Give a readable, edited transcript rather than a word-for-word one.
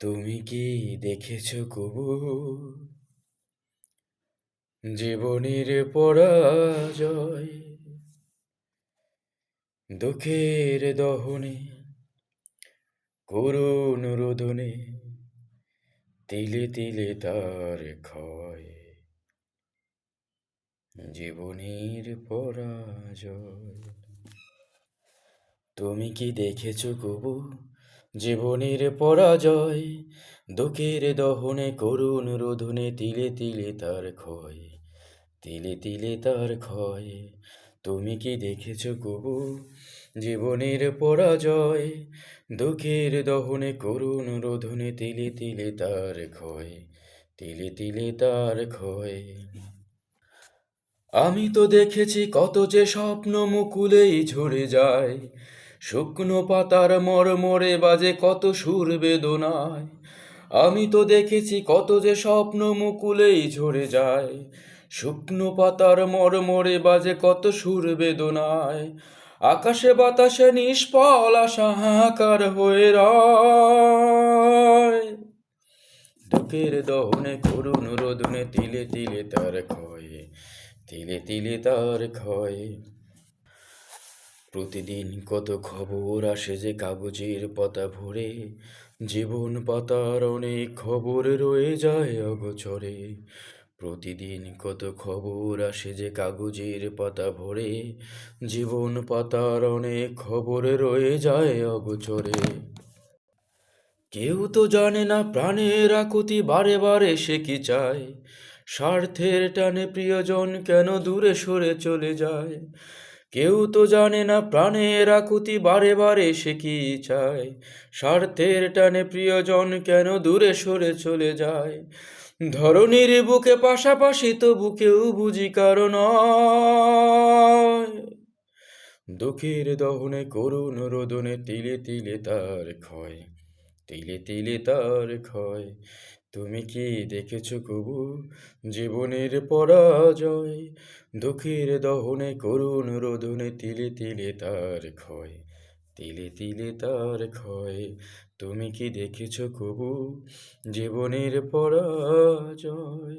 তুমি কি দেখেছ কবু জীবনের পরাজয়? দুঃখের দহনে করুণ রোদনে তিলে তিলে তার ক্ষয়। জীবনের পরাজয়। তুমি কি দেখেছ কবু জীবনের পরাজয়? দুঃখের দহনে করুণ রোদনে তিলে তিলে তার ক্ষয়। তিলে তিলে তার ক্ষয়। তুমি কি দেখেছ কবু জীবনের পরাজয়? দুঃখের দহনে করুণ রোদনে তিলে তিলে তার ক্ষয়। তিলে তিলে তার ক্ষয়। আমি তো দেখেছি কত যে স্বপ্ন মুকুলেই ঝরে যায়, শুকনো পাতার মরমরে বাজে কত সুর বেদনায়। আমি তো দেখেছি কত যে স্বপ্ন মুকুলেই ঝরে যায়, শুকনো পাতার মরমরে বাজে কত সুর বেদনায়। আকাশে বাতাসে নিষ্ফল আশা হাহাকার হয়ে রয়। দুঃখের দহনে করুণ রোদনে তিলে তিলে তার ক্ষয়। তিলে তিলে তার ক্ষয়। প্রতিদিন কত খবর আসে যে কাগজের পাতা ভরে, জীবন পাতার অনেক খবর রয়ে যায় অগোচরে। প্রতিদিন কত খবর আসে যে কাগজের পাতা ভরে, জীবন পাতার অনেক খবর রয়ে যায় অগোচরে। কেউ তো জানে না প্রাণের আকুতি বারে বারে সে কি চায়, স্বার্থের টানে প্রিয়জন কেন দূরে সরে চলে যায়। কেউ তো জানে না প্রাণের আকুতি বারে বারে সে কি চায়, স্বার্থের টানে প্রিয়জন কেন দূরে সরে চলে যায়। ধরনীর বুকে পাশাপাশি তবু কেউ বুঝি কারণ দুঃখের দহনে করুণ রোদনে তিলে তিলে তার ক্ষয়। তিলে তিলে তার ক্ষয়। তুমি কি দেখেছ কবু জীবনের পরাজয়? দুঃখের দহনে করুণ রোদনে তিলে তিলে তার ক্ষয়। তিলে তিলে তার ক্ষয়। তুমি কি দেখেছ কবু জীবনের পরাজয়?